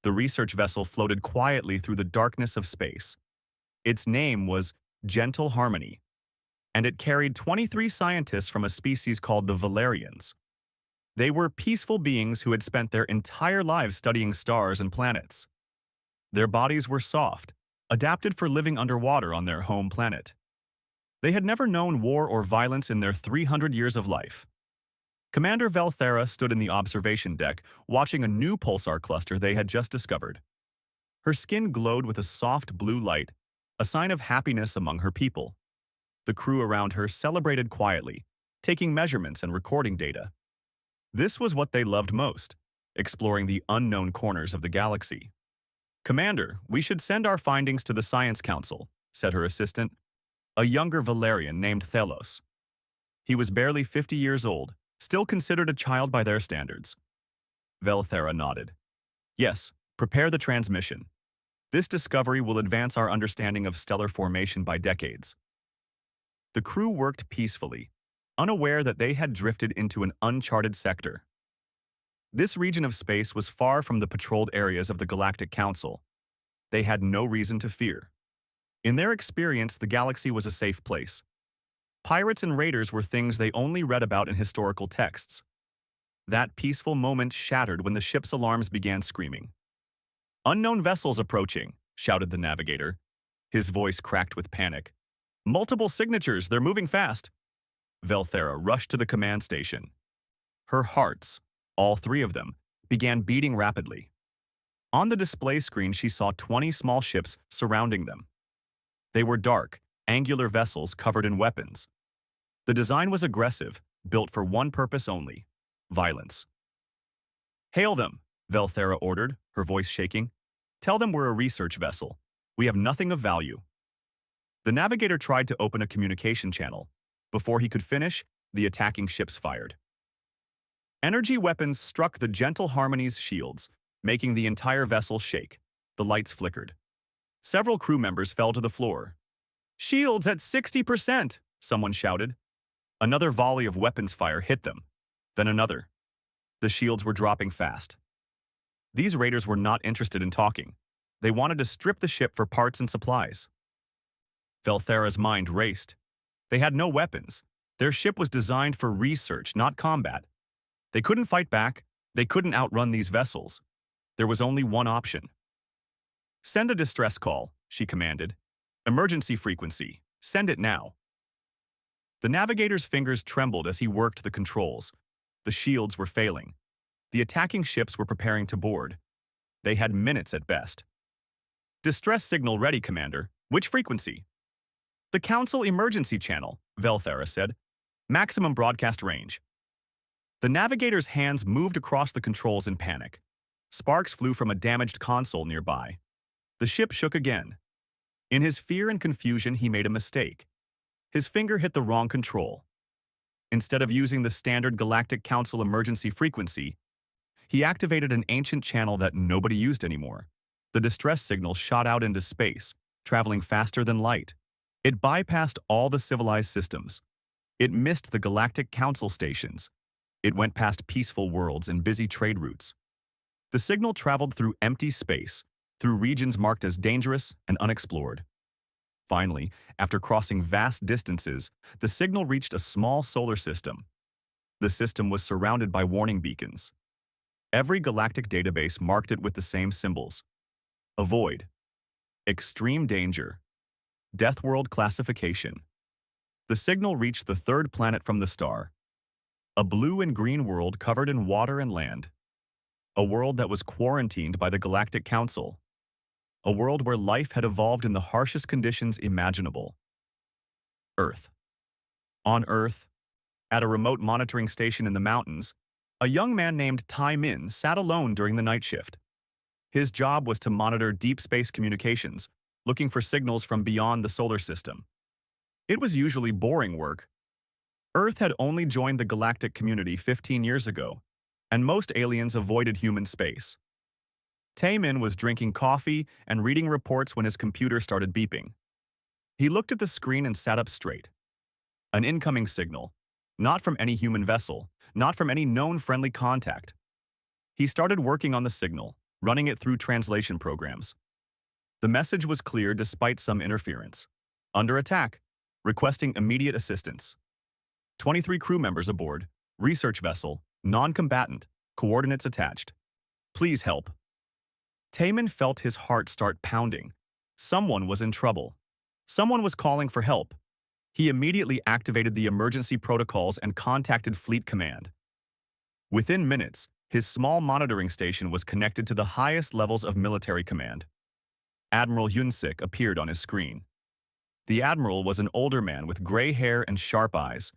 The research vessel floated quietly through the darkness of space. Its name was Gentle Harmony, and it carried 23 scientists from a species called the Valerians. They were peaceful beings who had spent their entire lives studying stars and planets. Their bodies were soft, adapted for living underwater on their home planet. They had never known war or violence in their 300 years of life. Commander Velthera stood in the observation deck, watching a new pulsar cluster they had just discovered. Her skin glowed with a soft blue light, a sign of happiness among her people. The crew around her celebrated quietly, taking measurements and recording data. This was what they loved most, exploring the unknown corners of the galaxy. "Commander, we should send our findings to the Science Council," said her assistant, a younger Valerian named Thelos. He was barely 50 years old, still considered a child by their standards. Velthera nodded. "Yes, prepare the transmission. This discovery will advance our understanding of stellar formation by decades." The crew worked peacefully, unaware that they had drifted into an uncharted sector. This region of space was far from the patrolled areas of the Galactic Council. They had no reason to fear. In their experience, the galaxy was a safe place. Pirates and raiders were things they only read about in historical texts. That peaceful moment shattered when the ship's alarms began screaming. "Unknown vessels approaching," shouted the navigator. His voice cracked with panic. "Multiple signatures, they're moving fast." Velthera rushed to the command station. Her hearts, all three of them, began beating rapidly. On the display screen, she saw 20 small ships surrounding them. They were dark, angular vessels covered in weapons. The design was aggressive, built for one purpose only: violence. "Hail them," Velthera ordered, her voice shaking. "Tell them we're a research vessel. We have nothing of value." The navigator tried to open a communication channel. Before he could finish, the attacking ships fired. Energy weapons struck the Gentle Harmony's shields, making the entire vessel shake. The lights flickered. Several crew members fell to the floor. "Shields at 60%!" someone shouted. Another volley of weapons fire hit them, then another. The shields were dropping fast. These raiders were not interested in talking. They wanted to strip the ship for parts and supplies. Velthera's mind raced. They had no weapons. Their ship was designed for research, not combat. They couldn't fight back. They couldn't outrun these vessels. There was only one option. "Send a distress call," she commanded. "Emergency frequency. Send it now." The navigator's fingers trembled as he worked the controls. The shields were failing. The attacking ships were preparing to board. They had minutes at best. "Distress signal ready, Commander. Which frequency?" "The Council Emergency Channel," Velthera said. "Maximum broadcast range." The navigator's hands moved across the controls in panic. Sparks flew from a damaged console nearby. The ship shook again. In his fear and confusion, he made a mistake. His finger hit the wrong control. Instead of using the standard Galactic Council emergency frequency, he activated an ancient channel that nobody used anymore. The distress signal shot out into space, traveling faster than light. It bypassed all the civilized systems. It missed the Galactic Council stations. It went past peaceful worlds and busy trade routes. The signal traveled through empty space, through regions marked as dangerous and unexplored. Finally, after crossing vast distances, the signal reached a small solar system. The system was surrounded by warning beacons. Every galactic database marked it with the same symbols: Avoid, Extreme Danger, Deathworld Classification. The signal reached the third planet from the star, a blue and green world covered in water and land. A world that was quarantined by the Galactic Council. A world where life had evolved in the harshest conditions imaginable. Earth. On Earth, at a remote monitoring station in the mountains, a young man named Tai Min sat alone during the night shift. His job was to monitor deep space communications, looking for signals from beyond the solar system. It was usually boring work. Earth had only joined the galactic community 15 years ago, and most aliens avoided human space. Taemin was drinking coffee and reading reports when his computer started beeping. He looked at the screen and sat up straight. An incoming signal, not from any human vessel, not from any known friendly contact. He started working on the signal, running it through translation programs. The message was clear despite some interference. Under attack, requesting immediate assistance. 23 crew members aboard, research vessel, non-combatant, coordinates attached. Please help. Taman felt his heart start pounding. Someone was in trouble. Someone was calling for help. He immediately activated the emergency protocols and contacted Fleet Command. Within minutes, his small monitoring station was connected to the highest levels of military command. Admiral Hyunsik appeared on his screen. The admiral was an older man with gray hair and sharp eyes.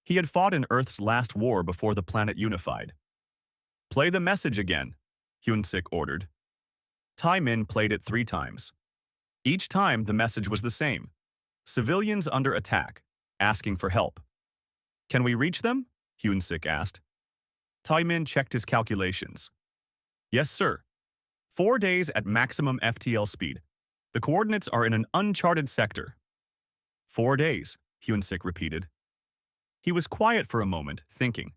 He had fought in Earth's last war before the planet unified. "Play the message again," Hyunsik ordered. Tai Min played it 3 times. Each time, the message was the same. Civilians under attack, asking for help. "Can we reach them?" Hyunsik asked. Tai Min checked his calculations. "Yes, sir. 4 days at maximum FTL speed. The coordinates are in an uncharted sector." 4 days, Hyunsik repeated. He was quiet for a moment, thinking.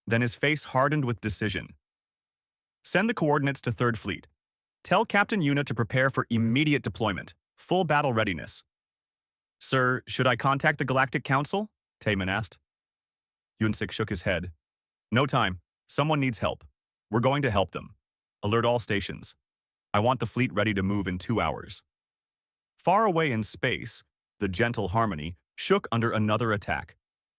Then his face hardened with decision. "Send the coordinates to 3rd Fleet. Tell Captain Yuna to prepare for immediate deployment. Full battle readiness." "Sir, should I contact the Galactic Council?" Taman asked. Hyunsik shook his head. "No time. Someone needs help. We're going to help them. Alert all stations. I want the fleet ready to move in 2 hours." Far away in space, the gentle Harmony shook under another attack.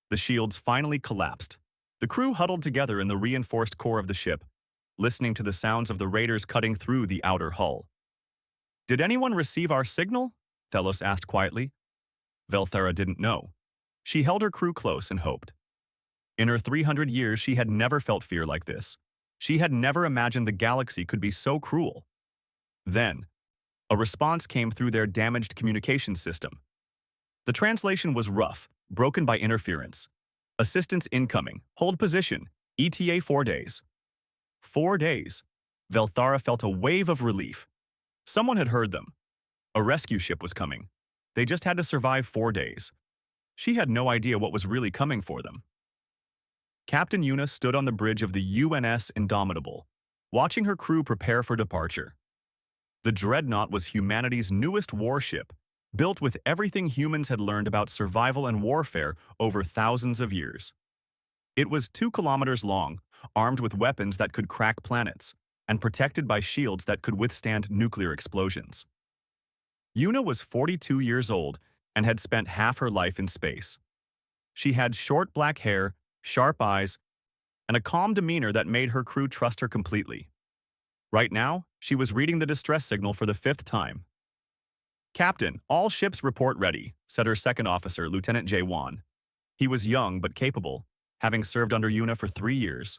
The shields finally collapsed. The crew huddled together in the reinforced core of the ship, listening to the sounds of the raiders cutting through the outer hull. "Did anyone receive our signal?" Thelos asked quietly. Velthara didn't know. She held her crew close and hoped. In her 300 years, she had never felt fear like this. She had never imagined the galaxy could be so cruel. Then, a response came through their damaged communication system. The translation was rough, broken by interference. "Assistance incoming. Hold position. ETA 4 days." 4 days. Velthara felt a wave of relief. Someone had heard them. A rescue ship was coming. They just had to survive 4 days. She had no idea what was really coming for them. Captain Yuna stood on the bridge of the UNS Indomitable, watching her crew prepare for departure. The Dreadnought was humanity's newest warship, built with everything humans had learned about survival and warfare over thousands of years. It was 2 kilometers long, armed with weapons that could crack planets, and protected by shields that could withstand nuclear explosions. Yuna was 42 years old and had spent half her life in space. She had short black hair, sharp eyes, and a calm demeanor that made her crew trust her completely. Right now, she was reading the distress signal for the 5th time. "Captain, all ships report ready," said her second officer, Lieutenant Jae-won. He was young but capable, having served under Yuna for 3 years.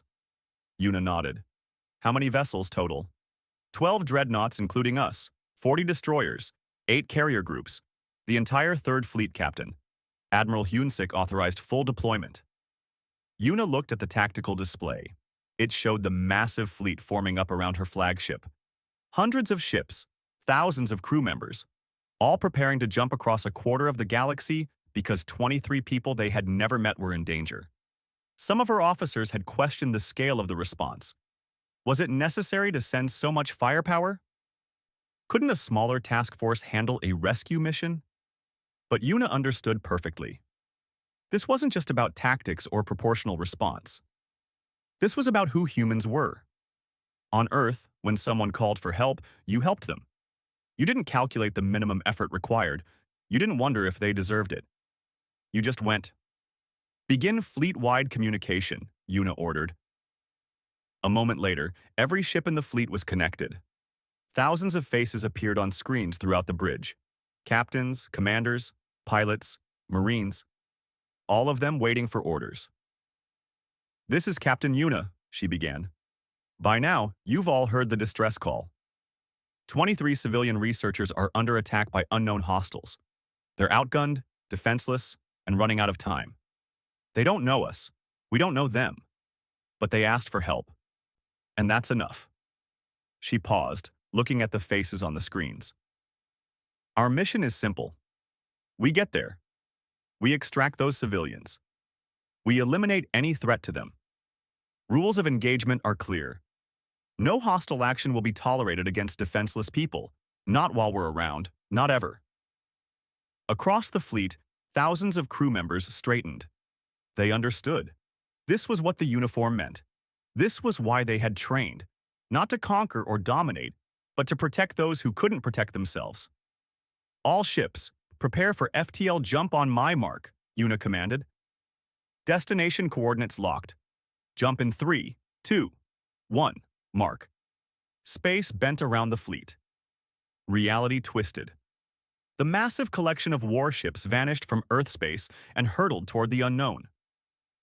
Yuna nodded. "How many vessels total?" 12 dreadnoughts including us, 40 destroyers, 8 carrier groups, the entire 3rd Fleet, Captain. Admiral Hyunsik authorized full deployment. Yuna looked at the tactical display. It showed the massive fleet forming up around her flagship. Hundreds of ships, thousands of crew members, all preparing to jump across a quarter of the galaxy because 23 people they had never met were in danger. Some of her officers had questioned the scale of the response. Was it necessary to send so much firepower? Couldn't a smaller task force handle a rescue mission? But Yuna understood perfectly. This wasn't just about tactics or proportional response. This was about who humans were. On Earth, when someone called for help, you helped them. You didn't calculate the minimum effort required. You didn't wonder if they deserved it. You just went. "Begin fleet-wide communication," Yuna ordered. A moment later, every ship in the fleet was connected. Thousands of faces appeared on screens throughout the bridge. Captains, commanders, pilots, marines, all of them waiting for orders. "This is Captain Yuna," she began. "By now, you've all heard the distress call. 23 civilian researchers are under attack by unknown hostiles. They're outgunned, defenseless, and running out of time. They don't know us. We don't know them. But they asked for help. And that's enough." She paused, looking at the faces on the screens. "Our mission is simple. We get there. We extract those civilians. We eliminate any threat to them. Rules of engagement are clear. No hostile action will be tolerated against defenseless people. Not while we're around. Not ever. Across the fleet, thousands of crew members straightened. They understood. This was what the uniform meant. This was why they had trained. Not to conquer or dominate, but to protect those who couldn't protect themselves. All ships, prepare for FTL jump on my mark, Una commanded. Destination coordinates locked. Jump in 3, 2, 1, mark. Space bent around the fleet. Reality twisted. The massive collection of warships vanished from Earth space and hurtled toward the unknown.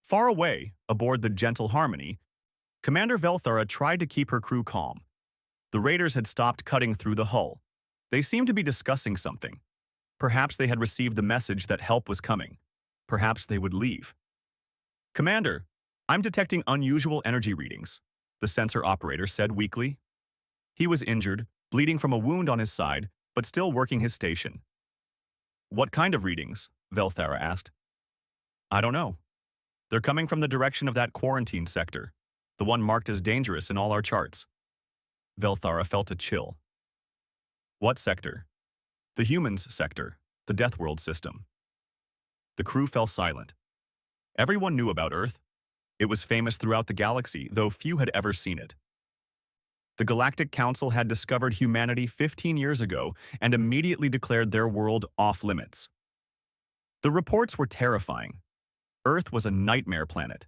Far away, aboard the Gentle Harmony, Commander Velthara tried to keep her crew calm. The raiders had stopped cutting through the hull. They seemed to be discussing something. Perhaps they had received the message that help was coming. Perhaps they would leave. Commander, I'm detecting unusual energy readings, the sensor operator said weakly. He was injured, bleeding from a wound on his side, but still working his station. What kind of readings? Velthara asked. I don't know. They're coming from the direction of that quarantine sector, the one marked as dangerous in all our charts. Velthara felt a chill. What sector? The humans sector, the Deathworld system. The crew fell silent. Everyone knew about Earth. It was famous throughout the galaxy, though few had ever seen it. The Galactic Council had discovered humanity 15 years ago and immediately declared their world off-limits. The reports were terrifying. Earth was a nightmare planet.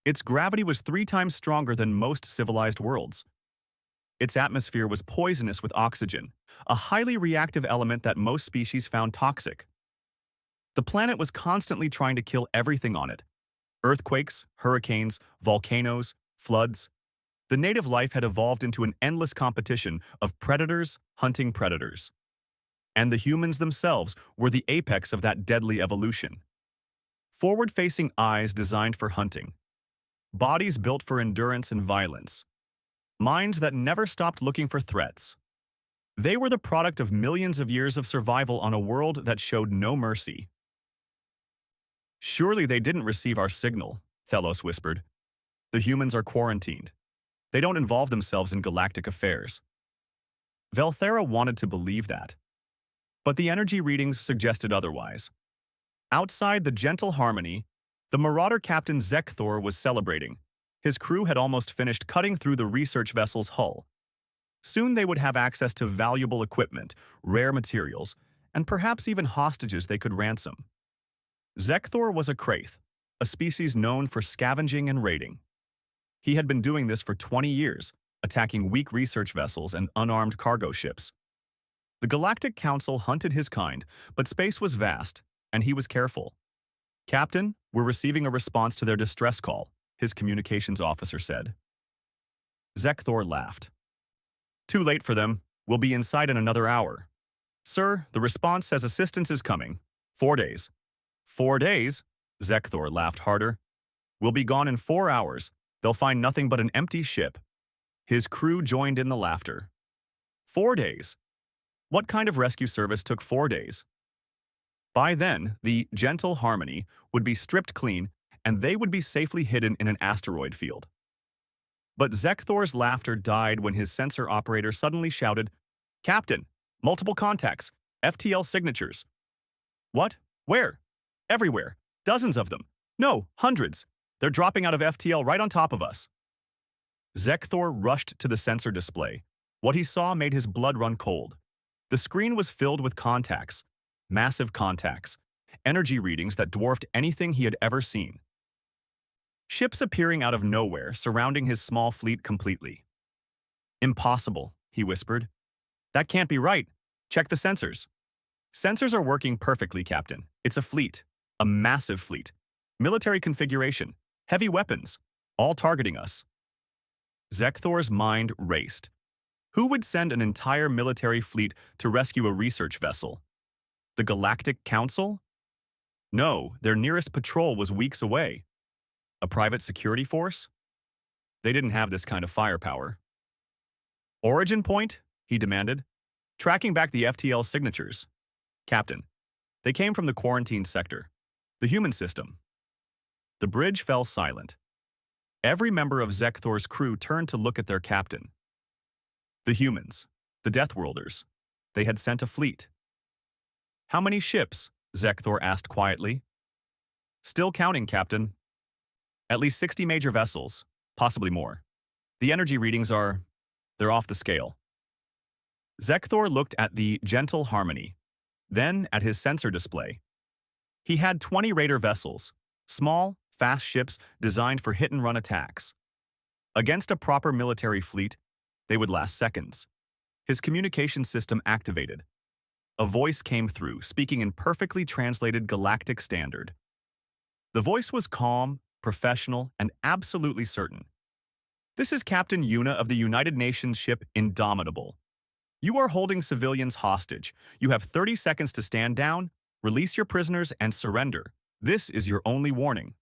Its gravity was 3 times stronger than most civilized worlds. Its atmosphere was poisonous with oxygen, a highly reactive element that most species found toxic. The planet was constantly trying to kill everything on it. Earthquakes, hurricanes, volcanoes, floods. The native life had evolved into an endless competition of predators hunting predators. And the humans themselves were the apex of that deadly evolution. Forward-facing eyes designed for hunting. Bodies built for endurance and violence. Minds that never stopped looking for threats. They were the product of millions of years of survival on a world that showed no mercy. Surely they didn't receive our signal, Thelos whispered. The humans are quarantined. They don't involve themselves in galactic affairs. Velthara wanted to believe that. But the energy readings suggested otherwise. Outside the Gentle Harmony, the Marauder Captain Zekthor was celebrating. His crew had almost finished cutting through the research vessel's hull. Soon they would have access to valuable equipment, rare materials, and perhaps even hostages they could ransom. Zekthor was a Kraith, a species known for scavenging and raiding. He had been doing this for 20 years, attacking weak research vessels and unarmed cargo ships. The Galactic Council hunted his kind, but space was vast, and he was careful. Captain, we're receiving a response to their distress call, his communications officer said. Zekthor laughed. Too late for them. We'll be inside in another hour. Sir, the response says assistance is coming. 4 days. 4 days? Zekthor laughed harder. We'll be gone in 4 hours. They'll find nothing but an empty ship. His crew joined in the laughter. 4 days? What kind of rescue service took 4 days? By then, the Gentle Harmony would be stripped clean, and they would be safely hidden in an asteroid field. But Zekthor's laughter died when his sensor operator suddenly shouted, Captain, multiple contacts, FTL signatures. What? Where? Everywhere. Dozens of them. No, hundreds. They're dropping out of FTL right on top of us. Zekthor rushed to the sensor display. What he saw made his blood run cold. The screen was filled with contacts. Massive contacts. Energy readings that dwarfed anything he had ever seen. Ships appearing out of nowhere, surrounding his small fleet completely. Impossible, he whispered. That can't be right. Check the sensors. Sensors are working perfectly, Captain. It's a fleet. A massive fleet. Military configuration. Heavy weapons. All targeting us. Zekthor's mind raced. Who would send an entire military fleet to rescue a research vessel? The Galactic Council? No, their nearest patrol was weeks away. A private security force? They didn't have this kind of firepower. Origin point? He demanded, tracking back the FTL signatures. Captain, they came from the quarantine sector, the human system. The bridge fell silent. Every member of Zekthor's crew turned to look at their captain. The humans, the Deathworlders. They had sent a fleet. How many ships? Zekthor asked quietly. Still counting, Captain. At least 60 major vessels, possibly more. The energy readings they're off the scale. Zekthor looked at the gentle harmony, then at his sensor display. He had 20 raider vessels, small, fast ships designed for hit-and-run attacks. Against a proper military fleet, they would last seconds. His communication system activated. A voice came through, speaking in perfectly translated Galactic Standard. The voice was calm, professional, and absolutely certain. This is Captain Yuna of the United Nations ship Indomitable. You are holding civilians hostage. You have 30 seconds to stand down, release your prisoners, and surrender. This is your only warning.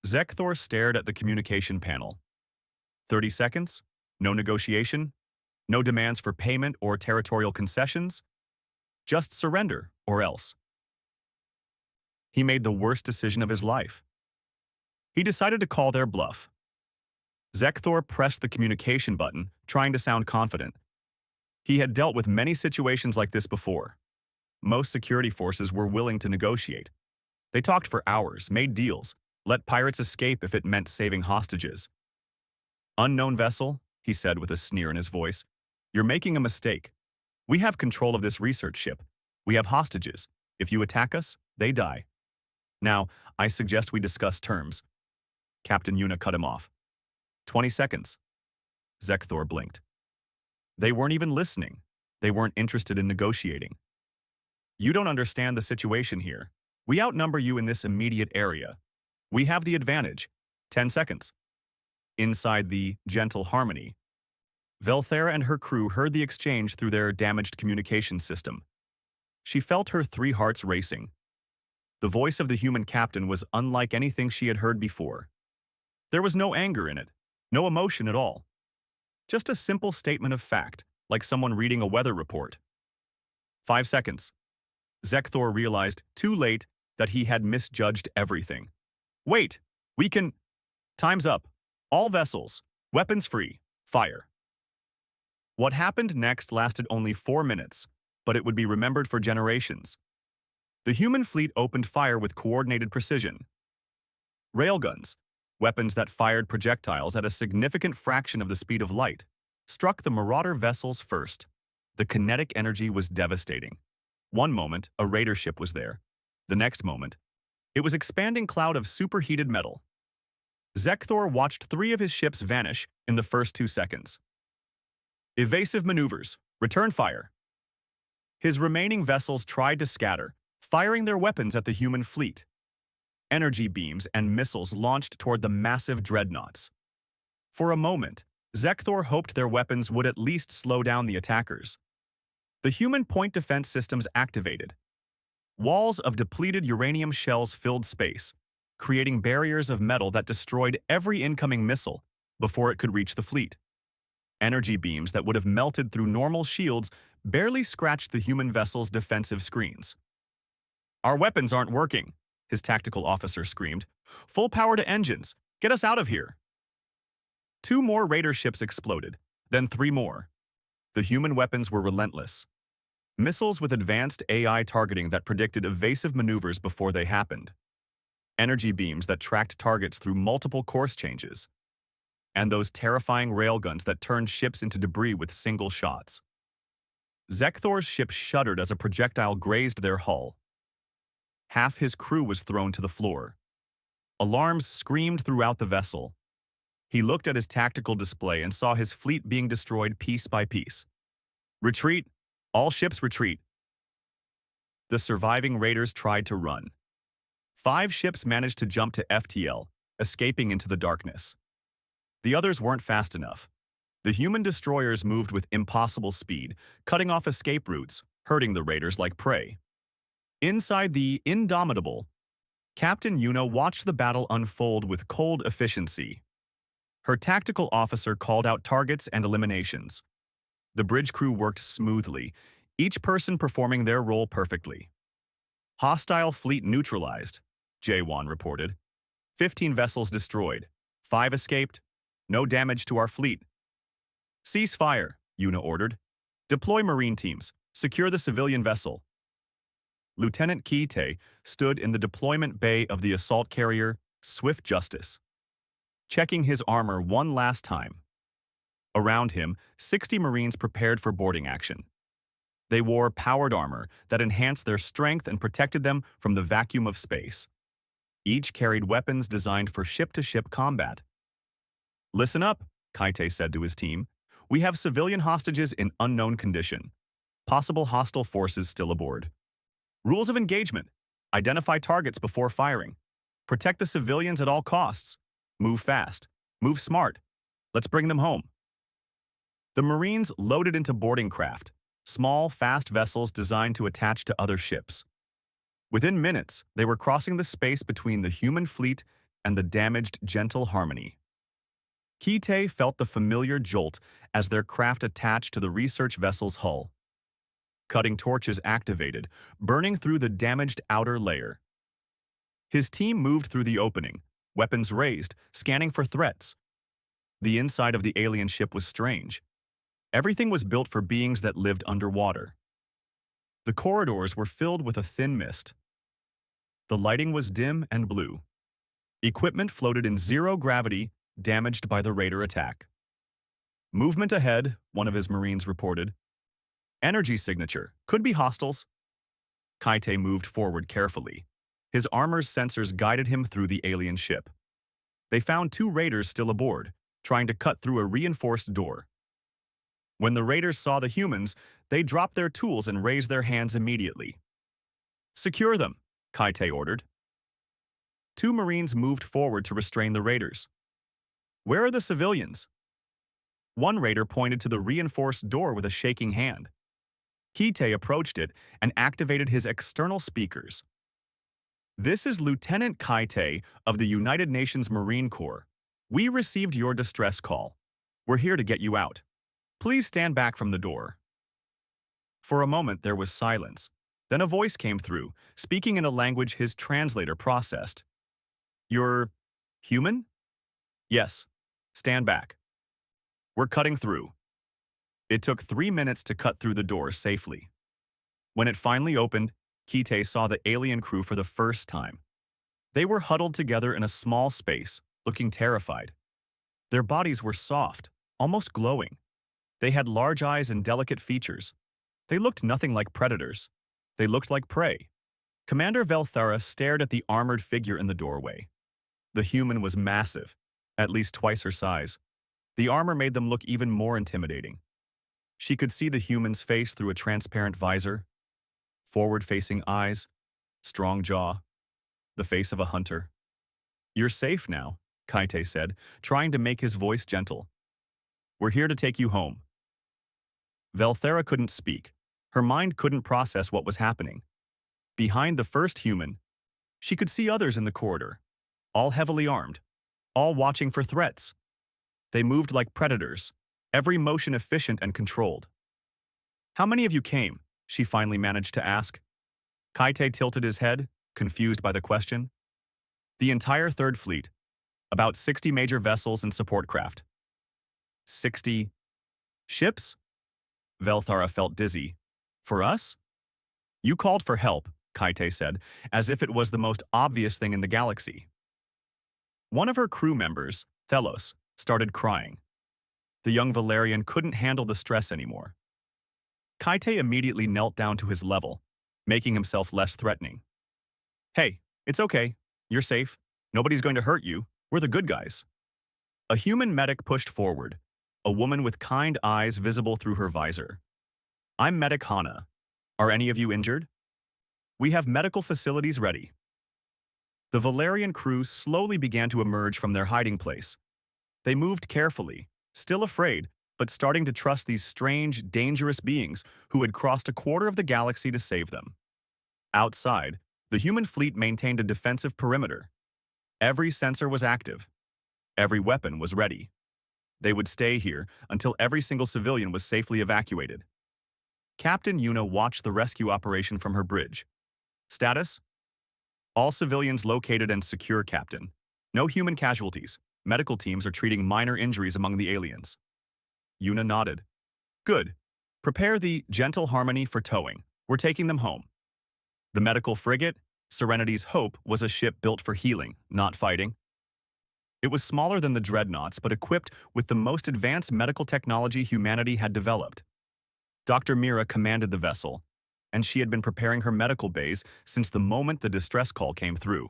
Zekthor stared at the communication panel. 30 seconds? No negotiation? No demands for payment or territorial concessions? Just surrender, or else. He made the worst decision of his life. He decided to call their bluff. Zekthor pressed the communication button, trying to sound confident. He had dealt with many situations like this before. Most security forces were willing to negotiate. They talked for hours, made deals, let pirates escape if it meant saving hostages. Unknown vessel, he said with a sneer in his voice, you're making a mistake. We have control of this research ship. We have hostages. If you attack us, they die. Now, I suggest we discuss terms. Captain Yuna cut him off. 20 seconds. Zekthor blinked. They weren't even listening. They weren't interested in negotiating. You don't understand the situation here. We outnumber you in this immediate area. We have the advantage. 10 seconds. Inside the gentle harmony, Velthera and her crew heard the exchange through their damaged communication system. She felt her 3 hearts racing. The voice of the human captain was unlike anything she had heard before. There was no anger in it, no emotion at all. Just a simple statement of fact, like someone reading a weather report. 5 seconds. Zekthor realized, too late, that he had misjudged everything. Wait, we can… Time's up. All vessels, weapons free, fire. What happened next lasted only 4 minutes, but it would be remembered for generations. The human fleet opened fire with coordinated precision. Railguns, weapons that fired projectiles at a significant fraction of the speed of light, struck the marauder vessels first. The kinetic energy was devastating. One moment, a raider ship was there. The next moment, it was expanding cloud of superheated metal. Zekthor watched 3 of his ships vanish in the first 2 seconds. Evasive maneuvers. Return fire. His remaining vessels tried to scatter, firing their weapons at the human fleet. Energy beams and missiles launched toward the massive dreadnoughts. For a moment, Zekthor hoped their weapons would at least slow down the attackers. The human point defense systems activated. Walls of depleted uranium shells filled space, creating barriers of metal that destroyed every incoming missile before it could reach the fleet. Energy beams that would have melted through normal shields barely scratched the human vessel's defensive screens. Our weapons aren't working, his tactical officer screamed. Full power to engines. Get us out of here. 2 more raider ships exploded, then 3 more. The human weapons were relentless. Missiles with advanced AI targeting that predicted evasive maneuvers before they happened. Energy beams that tracked targets through multiple course changes. And those terrifying railguns that turned ships into debris with single shots. Zekthor's ship shuddered as a projectile grazed their hull. Half his crew was thrown to the floor. Alarms screamed throughout the vessel. He looked at his tactical display and saw his fleet being destroyed piece by piece. Retreat! All ships retreat! The surviving raiders tried to run. 5 ships managed to jump to FTL, escaping into the darkness. The others weren't fast enough. The human destroyers moved with impossible speed, cutting off escape routes, hurting the raiders like prey. Inside the Indomitable, Captain Yuna watched the battle unfold with cold efficiency. Her tactical officer called out targets and eliminations. The bridge crew worked smoothly, each person performing their role perfectly. Hostile fleet neutralized, J1 reported. 15 vessels destroyed. 5 escaped. No damage to our fleet. Cease fire, Yuna ordered. Deploy Marine teams. Secure the civilian vessel. Lieutenant Kite stood in the deployment bay of the assault carrier Swift Justice, checking his armor one last time. Around him, 60 Marines prepared for boarding action. They wore powered armor that enhanced their strength and protected them from the vacuum of space. Each carried weapons designed for ship-to-ship combat. Listen up, Kite said to his team. We have civilian hostages in unknown condition. Possible hostile forces still aboard. Rules of engagement. Identify targets before firing. Protect the civilians at all costs. Move fast. Move smart. Let's bring them home. The Marines loaded into boarding craft, small, fast vessels designed to attach to other ships. Within minutes, they were crossing the space between the human fleet and the damaged Gentle Harmony. Kite felt the familiar jolt as their craft attached to the research vessel's hull. Cutting torches activated, burning through the damaged outer layer. His team moved through the opening, weapons raised, scanning for threats. The inside of the alien ship was strange. Everything was built for beings that lived underwater. The corridors were filled with a thin mist. The lighting was dim and blue. Equipment floated in zero gravity, damaged by the raider attack. Movement ahead, one of his Marines reported. Energy signature, could be hostiles. Kite moved forward carefully. His armor's sensors guided him through the alien ship. They found 2 raiders still aboard, trying to cut through a reinforced door. When the raiders saw the humans, they dropped their tools and raised their hands immediately. Secure them, Kite ordered. 2 Marines moved forward to restrain the raiders. Where are the civilians? One raider pointed to the reinforced door with a shaking hand. Kite approached it and activated his external speakers. This is Lieutenant Kite of the United Nations Marine Corps. We received your distress call. We're here to get you out. Please stand back from the door. For a moment there was silence. Then a voice came through, speaking in a language his translator processed. You're human? Yes. Stand back. We're cutting through. It took 3 minutes to cut through the door safely. When it finally opened, Kite saw the alien crew for the first time. They were huddled together in a small space, looking terrified. Their bodies were soft, almost glowing. They had large eyes and delicate features. They looked nothing like predators. They looked like prey. Commander Velthara stared at the armored figure in the doorway. The human was massive, at least twice her size. The armor made them look even more intimidating. She could see the human's face through a transparent visor, forward-facing eyes, strong jaw, the face of a hunter. You're safe now, Kite said, trying to make his voice gentle. We're here to take you home. Velthara couldn't speak. Her mind couldn't process what was happening. Behind the first human, she could see others in the corridor, all heavily armed, all watching for threats. They moved like predators, every motion efficient and controlled. How many of you came? She finally managed to ask. Kite tilted his head, confused by the question. The entire Third Fleet, about 60 major vessels and support craft. 60 ships? Velthara felt dizzy. For us? You called for help, Kite said, as if it was the most obvious thing in the galaxy. One of her crew members, Thelos, started crying. The young Valerian couldn't handle the stress anymore. Kite immediately knelt down to his level, making himself less threatening. Hey, it's okay. You're safe. Nobody's going to hurt you. We're the good guys. A human medic pushed forward, a woman with kind eyes visible through her visor. I'm Medic Hana. Are any of you injured? We have medical facilities ready. The Valerian crew slowly began to emerge from their hiding place. They moved carefully, still afraid, but starting to trust these strange, dangerous beings who had crossed a quarter of the galaxy to save them. Outside, the human fleet maintained a defensive perimeter. Every sensor was active. Every weapon was ready. They would stay here until every single civilian was safely evacuated. Captain Yuna watched the rescue operation from her bridge. Status? All civilians located and secure, Captain. No human casualties. Medical teams are treating minor injuries among the aliens. Yuna nodded. Good. Prepare the Gentle Harmony for towing. We're taking them home. The medical frigate, Serenity's Hope, was a ship built for healing, not fighting. It was smaller than the dreadnoughts, but equipped with the most advanced medical technology humanity had developed. Dr. Mira commanded the vessel, and she had been preparing her medical bays since the moment the distress call came through.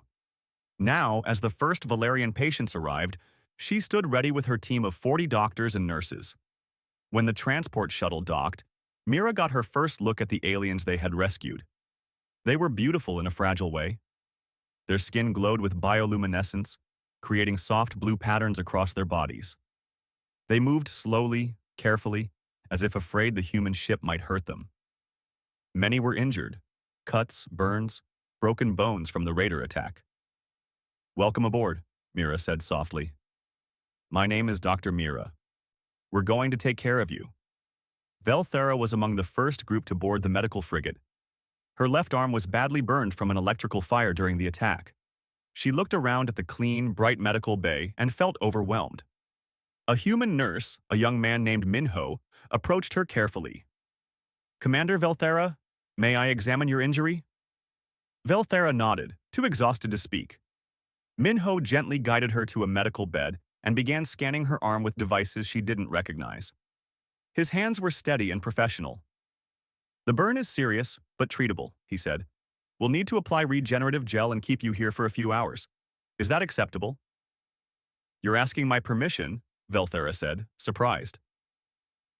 Now, as the first Valerian patients arrived, she stood ready with her team of 40 doctors and nurses. When the transport shuttle docked, Mira got her first look at the aliens they had rescued. They were beautiful in a fragile way. Their skin glowed with bioluminescence, creating soft blue patterns across their bodies. They moved slowly, carefully, as if afraid the human ship might hurt them. Many were injured, cuts, burns, broken bones from the raider attack. "Welcome aboard," Mira said softly. "My name is Dr. Mira. We're going to take care of you." Velthera was among the first group to board the medical frigate. Her left arm was badly burned from an electrical fire during the attack. She looked around at the clean, bright medical bay and felt overwhelmed. A human nurse, a young man named Minho, approached her carefully. "Commander Velthera, may I examine your injury?" Velthera nodded, too exhausted to speak. Minho gently guided her to a medical bed and began scanning her arm with devices she didn't recognize. His hands were steady and professional. "The burn is serious, but treatable," he said. "We'll need to apply regenerative gel and keep you here for a few hours. Is that acceptable?" "You're asking my permission," Velthera said, surprised.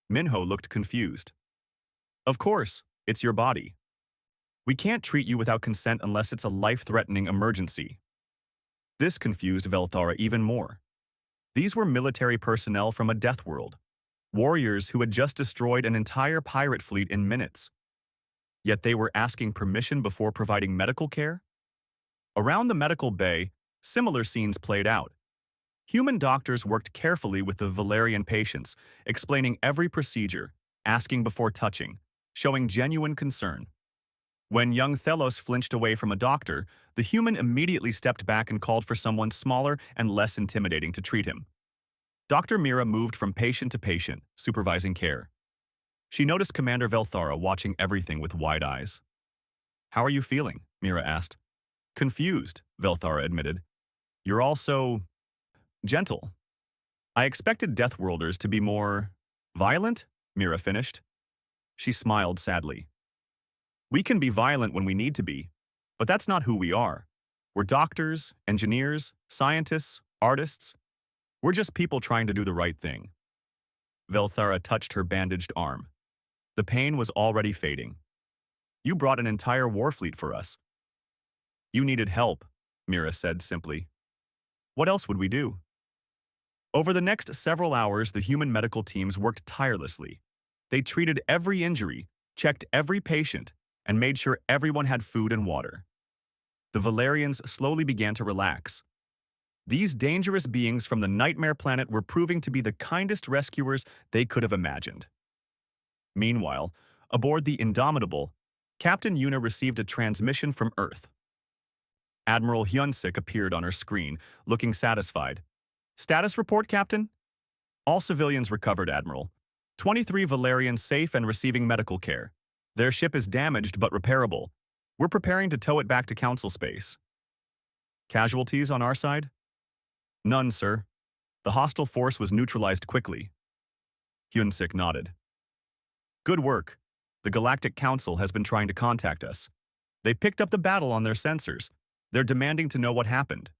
Minho looked confused. "Of course, it's your body. We can't treat you without consent unless it's a life-threatening emergency." This confused Velthara even more. These were military personnel from a death world, warriors who had just destroyed an entire pirate fleet in minutes. Yet they were asking permission before providing medical care? Around the medical bay, similar scenes played out. Human doctors worked carefully with the Valerian patients, explaining every procedure, asking before touching, showing genuine concern. When young Thelos flinched away from a doctor, the human immediately stepped back and called for someone smaller and less intimidating to treat him. Dr. Mira moved from patient to patient, supervising care. She noticed Commander Velthara watching everything with wide eyes. "How are you feeling?" Mira asked. "Confused," Velthara admitted. "You're all so gentle. I expected Deathworlders to be more violent," Mira finished. She smiled sadly. "We can be violent when we need to be, but that's not who we are. We're doctors, engineers, scientists, artists. We're just people trying to do the right thing." Velthara touched her bandaged arm. The pain was already fading. "You brought an entire war fleet for us." "You needed help," Mira said simply. "What else would we do?" Over the next several hours, the human medical teams worked tirelessly. They treated every injury, checked every patient, and made sure everyone had food and water. The Valerians slowly began to relax. These dangerous beings from the Nightmare Planet were proving to be the kindest rescuers they could have imagined. Meanwhile, aboard the Indomitable, Captain Yuna received a transmission from Earth. Admiral Hyunsik appeared on her screen, looking satisfied. "Status report, Captain?" "All civilians recovered, Admiral. 23 Valerians safe and receiving medical care. Their ship is damaged but repairable. We're preparing to tow it back to Council Space." "Casualties on our side?" "None, sir. The hostile force was neutralized quickly." Hyunsik nodded. "Good work. The Galactic Council has been trying to contact us. They picked up the battle on their sensors. They're demanding to know what happened."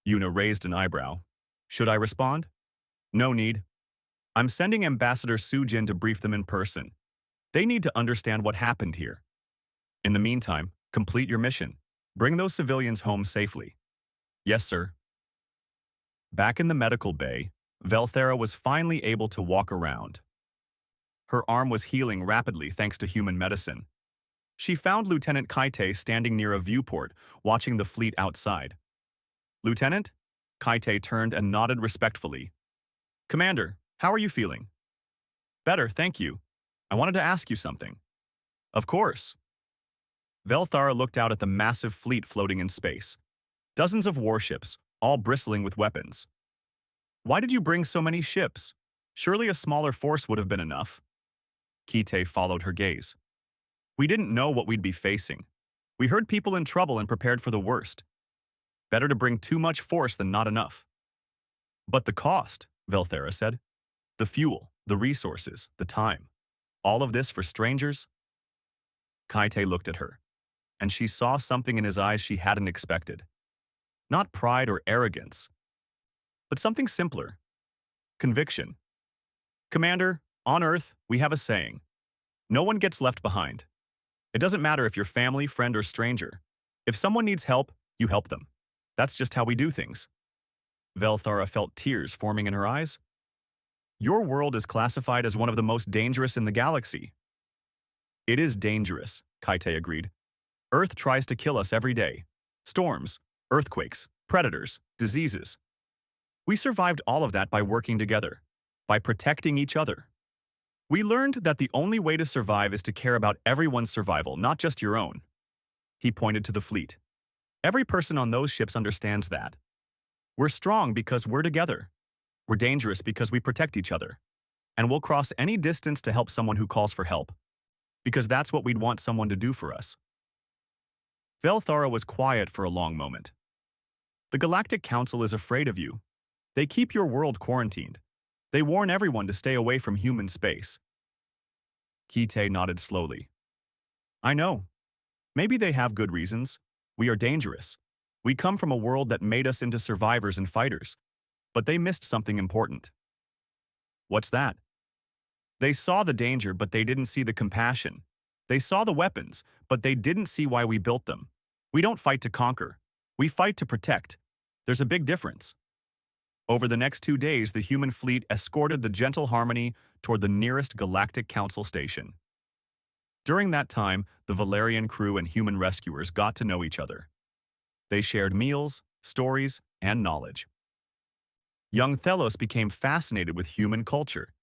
Yuna raised an eyebrow. "Should I respond?" "No need. I'm sending Ambassador Sujin to brief them in person. They need to understand what happened here. In the meantime, complete your mission. Bring those civilians home safely." "Yes, sir." Back in the medical bay, Velthera was finally able to walk around. Her arm was healing rapidly thanks to human medicine. She found Lieutenant Kaite standing near a viewport, watching the fleet outside. "Lieutenant?" Kaite turned and nodded respectfully. "Commander, how are you feeling?" "Better, thank you. I wanted to ask you something." "Of course." Velthara looked out at the massive fleet floating in space. Dozens of warships, all bristling with weapons. "Why did you bring so many ships? Surely a smaller force would have been enough. Kite followed her gaze. We didn't know what we'd be facing. We heard people in trouble and prepared for the worst. Better to bring too much force than not enough. But the cost, Velthera said. The fuel, the resources, the time. All of this for strangers? Kaite looked at her, and she saw something in his eyes she hadn't expected. Not pride or arrogance, but something simpler. Conviction. Commander, on Earth, we have a saying. No one gets left behind. It doesn't matter if you're family, friend, or stranger. If someone needs help, you help them. That's just how we do things. Velthara felt tears forming in her eyes. Your world is classified as one of the most dangerous in the galaxy. It is dangerous, Kaite agreed. Earth tries to kill us every day. Storms, earthquakes, predators, diseases. We survived all of that by working together, by protecting each other. We learned that the only way to survive is to care about everyone's survival, not just your own. He pointed to the fleet. Every person on those ships understands that. We're strong because we're together. We're dangerous because we protect each other. And we'll cross any distance to help someone who calls for help. Because that's what we'd want someone to do for us. Velthara was quiet for a long moment. The Galactic Council is afraid of you. They keep your world quarantined. They warn everyone to stay away from human space. Kite nodded slowly. I know. Maybe they have good reasons. We are dangerous. We come from a world that made us into survivors and fighters. But they missed something important. What's that? They saw the danger, but they didn't see the compassion. They saw the weapons, but they didn't see why we built them. We don't fight to conquer. We fight to protect. There's a big difference. Over the next 2 days, the human fleet escorted the Gentle Harmony toward the nearest Galactic Council station. During that time, the Valerian crew and human rescuers got to know each other. They shared meals, stories, and knowledge. Young Thelos became fascinated with human culture.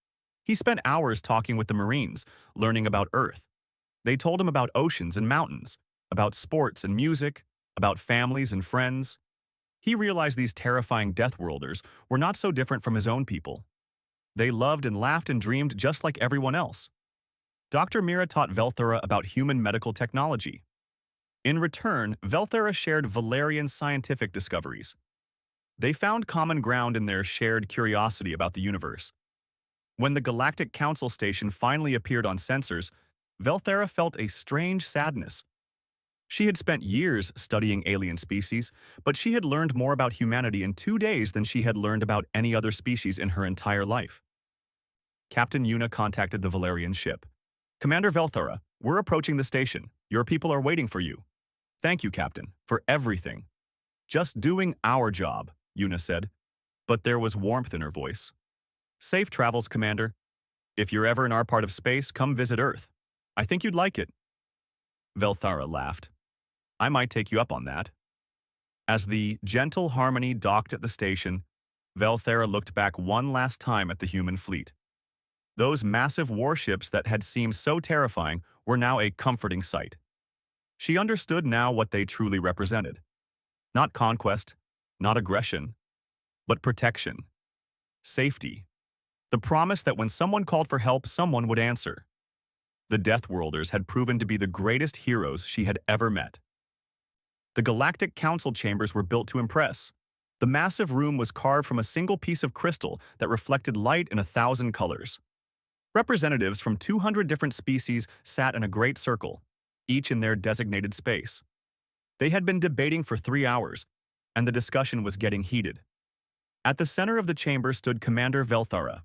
He spent hours talking with the Marines, learning about Earth. They told him about oceans and mountains, about sports and music, about families and friends. He realized these terrifying Deathworlders were not so different from his own people. They loved and laughed and dreamed just like everyone else. Dr. Mira taught Velthara about human medical technology. In return, Velthara shared Valerian scientific discoveries. They found common ground in their shared curiosity about the universe. When the Galactic Council station finally appeared on sensors, Velthara felt a strange sadness. She had spent years studying alien species, but she had learned more about humanity in 2 days than she had learned about any other species in her entire life. Captain Yuna contacted the Valerian ship. Commander Velthara, we're approaching the station. Your people are waiting for you. Thank you, Captain, for everything. Just doing our job, Yuna said, but there was warmth in her voice. Safe travels, Commander. If you're ever in our part of space, come visit Earth. I think you'd like it. Velthara laughed. I might take you up on that. As the Gentle Harmony docked at the station, Velthara looked back one last time at the human fleet. Those massive warships that had seemed so terrifying were now a comforting sight. She understood now what they truly represented. Not conquest, not aggression, but protection, safety, the promise that when someone called for help, someone would answer. The Deathworlders had proven to be the greatest heroes she had ever met. The Galactic Council chambers were built to impress. The massive room was carved from a single piece of crystal that reflected light in 1,000 colors. Representatives from 200 different species sat in a great circle, each in their designated space. They had been debating for 3 hours, and the discussion was getting heated. At the center of the chamber stood Commander Velthara.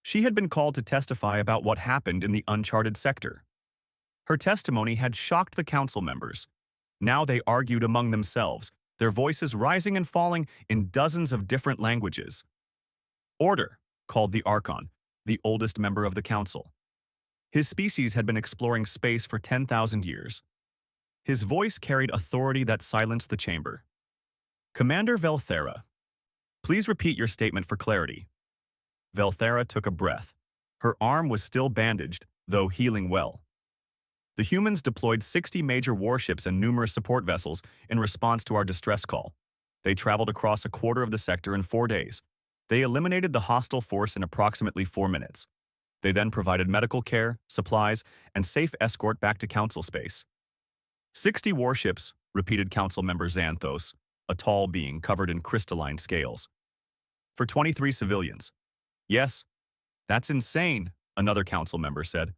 She had been called to testify about what happened in the uncharted sector. Her testimony had shocked the council members. Now they argued among themselves, their voices rising and falling in dozens of different languages. Order, called the Archon, the oldest member of the council. His species had been exploring space for 10,000 years. His voice carried authority that silenced the chamber. Commander Velthara, please repeat your statement for clarity. Velthara took a breath. Her arm was still bandaged, though healing well. The humans deployed 60 major warships and numerous support vessels in response to our distress call. They traveled across a quarter of the sector in 4 days. They eliminated the hostile force in approximately 4 minutes. They then provided medical care, supplies, and safe escort back to Council space. 60 warships, repeated Council member Xanthos, a tall being covered in crystalline scales. For 23 civilians. Yes, that's insane, another Council member said.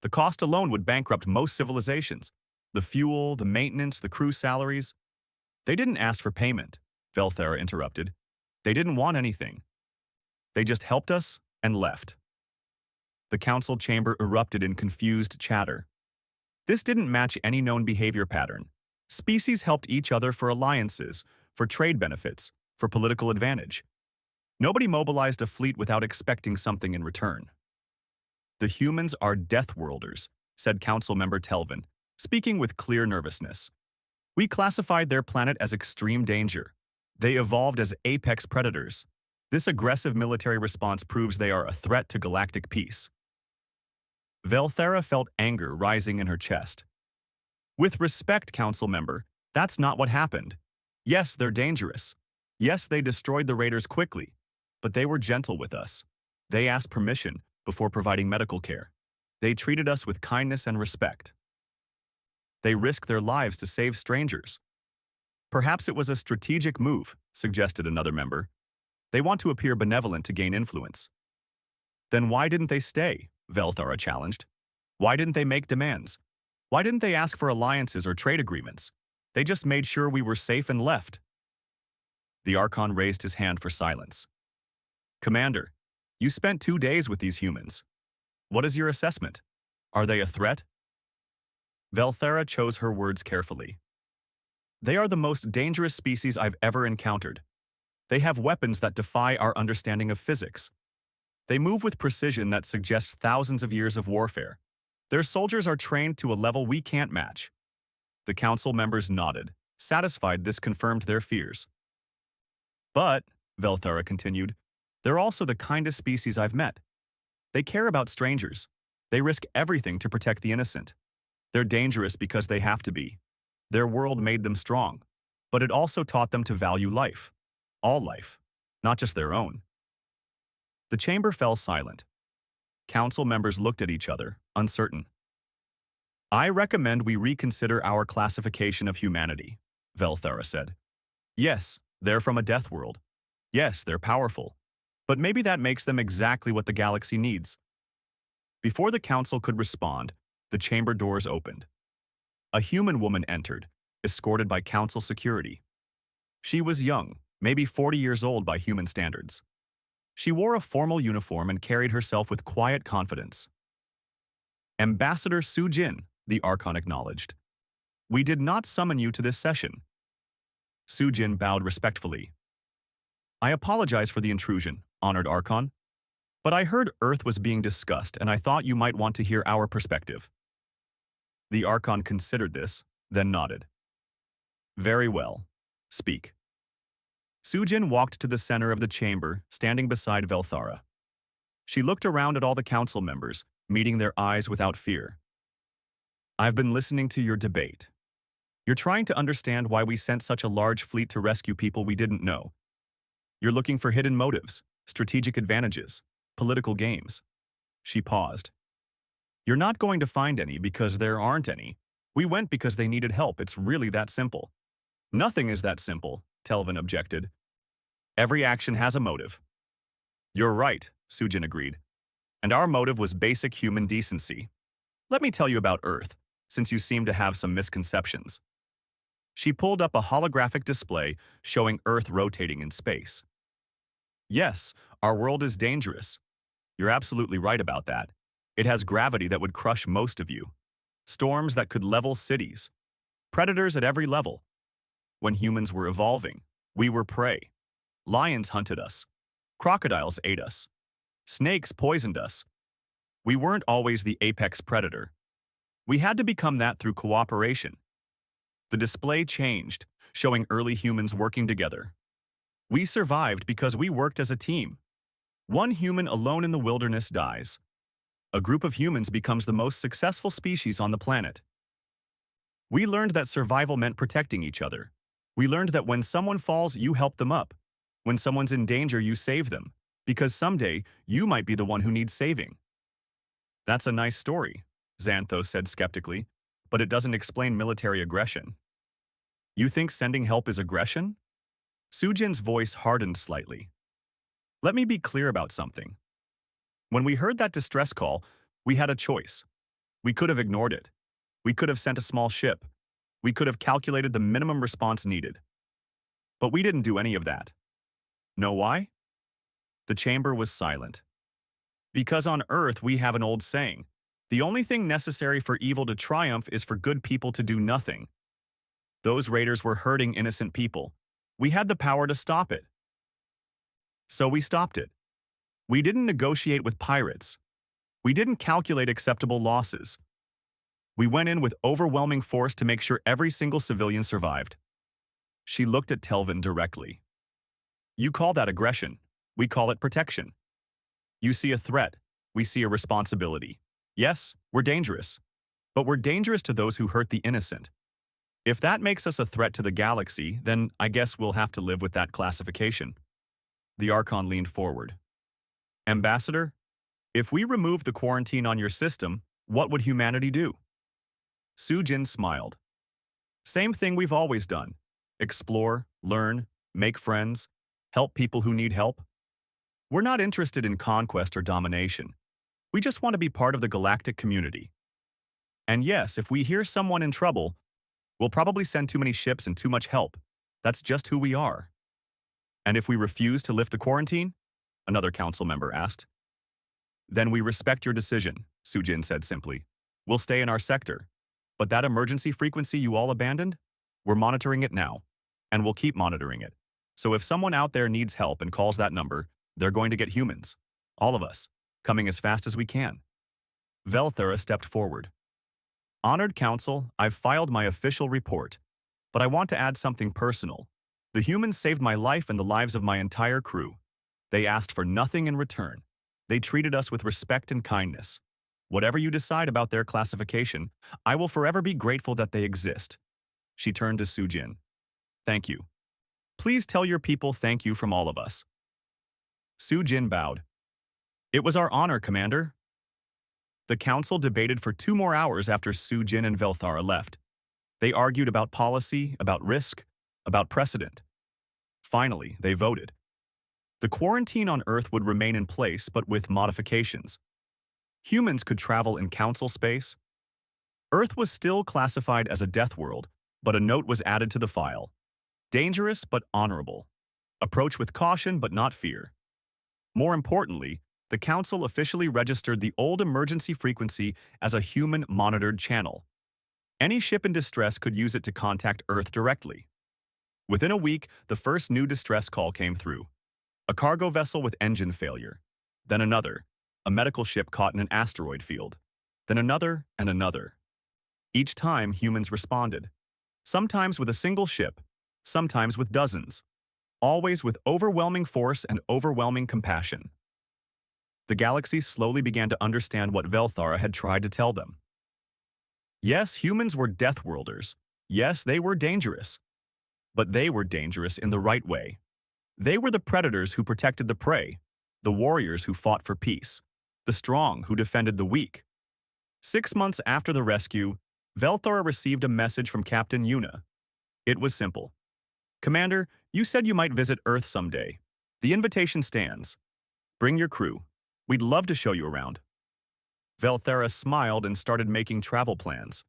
The cost alone would bankrupt most civilizations. The fuel, the maintenance, the crew salaries. They didn't ask for payment, Velthera interrupted. They didn't want anything. They just helped us and left. The council chamber erupted in confused chatter. This didn't match any known behavior pattern. Species helped each other for alliances, for trade benefits, for political advantage. Nobody mobilized a fleet without expecting something in return. The humans are Deathworlders, said Council Member Telvin, speaking with clear nervousness. We classified their planet as extreme danger. They evolved as apex predators. This aggressive military response proves they are a threat to galactic peace. Velthera felt anger rising in her chest. With respect, Council Member, that's not what happened. Yes, they're dangerous. Yes, they destroyed the raiders quickly, but they were gentle with us. They asked permission before providing medical care. They treated us with kindness and respect. They risked their lives to save strangers. Perhaps it was a strategic move, suggested another member. They want to appear benevolent to gain influence. Then why didn't they stay? Velthara challenged. Why didn't they make demands? Why didn't they ask for alliances or trade agreements? They just made sure we were safe and left. The Archon raised his hand for silence. Commander, you spent 2 days with these humans. What is your assessment? Are they a threat? Velthera chose her words carefully. They are the most dangerous species I've ever encountered. They have weapons that defy our understanding of physics. They move with precision that suggests thousands of years of warfare. Their soldiers are trained to a level we can't match. The council members nodded, satisfied this confirmed their fears. But, Velthera continued, they're also the kindest species I've met. They care about strangers. They risk everything to protect the innocent. They're dangerous because they have to be. Their world made them strong, but it also taught them to value life. All life, not just their own. The chamber fell silent. Council members looked at each other, uncertain. I recommend we reconsider our classification of humanity, Velthera said. Yes, they're from a death world. Yes, they're powerful. But maybe that makes them exactly what the galaxy needs. Before the council could respond, the chamber doors opened. A human woman entered, escorted by council security. She was young, maybe 40 years old by human standards. She wore a formal uniform and carried herself with quiet confidence. Ambassador Su Jin, the Archon acknowledged. We did not summon you to this session. Su Jin bowed respectfully. I apologize for the intrusion, honored Archon. But I heard Earth was being discussed and I thought you might want to hear our perspective. The Archon considered this, then nodded. Very well. Speak. Sujin walked to the center of the chamber, standing beside Velthara. She looked around at all the council members, meeting their eyes without fear. I've been listening to your debate. You're trying to understand why we sent such a large fleet to rescue people we didn't know. You're looking for hidden motives, strategic advantages, political games. She paused. You're not going to find any because there aren't any. We went because they needed help. It's really that simple. Nothing is that simple, Telvin objected. Every action has a motive. You're right, Sujin agreed. And our motive was basic human decency. Let me tell you about Earth, since you seem to have some misconceptions. She pulled up a holographic display showing Earth rotating in space. Yes, our world is dangerous. You're absolutely right about that. It has gravity that would crush most of you. Storms that could level cities. Predators at every level. When humans were evolving, we were prey. Lions hunted us. Crocodiles ate us. Snakes poisoned us. We weren't always the apex predator. We had to become that through cooperation. The display changed, showing early humans working together. We survived because we worked as a team. One human alone in the wilderness dies. A group of humans becomes the most successful species on the planet. We learned that survival meant protecting each other. We learned that when someone falls, you help them up. When someone's in danger, you save them, because someday you might be the one who needs saving. That's a nice story, Xanthos said skeptically, but it doesn't explain military aggression. You think sending help is aggression? Sujin's voice hardened slightly. Let me be clear about something. When we heard that distress call, we had a choice. We could have ignored it. We could have sent a small ship. We could have calculated the minimum response needed. But we didn't do any of that. Know why? The chamber was silent. Because on Earth we have an old saying, the only thing necessary for evil to triumph is for good people to do nothing. Those raiders were hurting innocent people. We had the power to stop it. So we stopped it. We didn't negotiate with pirates. We didn't calculate acceptable losses. We went in with overwhelming force to make sure every single civilian survived. She looked at Telvin directly. You call that aggression. We call it protection. You see a threat. We see a responsibility. Yes, we're dangerous. But we're dangerous to those who hurt the innocent. If that makes us a threat to the galaxy, then I guess we'll have to live with that classification. The Archon leaned forward. Ambassador, if we remove the quarantine on your system, what would humanity do? Sujin smiled. Same thing we've always done. Explore, learn, make friends, help people who need help. We're not interested in conquest or domination. We just want to be part of the galactic community. And yes, if we hear someone in trouble, we'll probably send too many ships and too much help. That's just who we are. And if we refuse to lift the quarantine? Another council member asked. Then we respect your decision, Sujin said simply. We'll stay in our sector. But that emergency frequency you all abandoned? We're monitoring it now. And we'll keep monitoring it. So if someone out there needs help and calls that number, they're going to get humans. All of us. Coming as fast as we can. Velthura stepped forward. Honored Council, I've filed my official report. But I want to add something personal. The humans saved my life and the lives of my entire crew. They asked for nothing in return. They treated us with respect and kindness. Whatever you decide about their classification, I will forever be grateful that they exist. She turned to Sujin. Thank you. Please tell your people thank you from all of us. Sujin bowed. It was our honor, Commander. The council debated for 2 more hours after Sujin and Velthara left. They argued about policy, about risk, about precedent. Finally, they voted. The quarantine on Earth would remain in place, but with modifications. Humans could travel in council space. Earth was still classified as a death world, but a note was added to the file. Dangerous but honorable. Approach with caution but not fear. More importantly, the Council officially registered the old emergency frequency as a human-monitored channel. Any ship in distress could use it to contact Earth directly. Within a week, the first new distress call came through. A cargo vessel with engine failure. Then another. A medical ship caught in an asteroid field. Then another and another. Each time, humans responded. Sometimes with a single ship, sometimes with dozens. Always with overwhelming force and overwhelming compassion. The galaxy slowly began to understand what Velthara had tried to tell them. Yes, humans were Deathworlders. Yes, they were dangerous. But they were dangerous in the right way. They were the predators who protected the prey, the warriors who fought for peace, the strong who defended the weak. 6 months after the rescue, Velthara received a message from Captain Yuna. It was simple. Commander, you said you might visit Earth someday. The invitation stands. Bring your crew. We'd love to show you around. Velthara smiled and started making travel plans.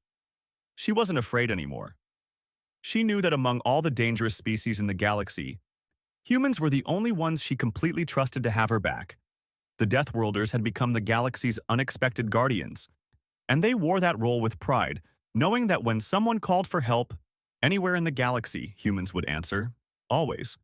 She wasn't afraid anymore. She knew that among all the dangerous species in the galaxy, humans were the only ones she completely trusted to have her back. The Deathworlders had become the galaxy's unexpected guardians, and they wore that role with pride, knowing that when someone called for help, anywhere in the galaxy, humans would answer, always.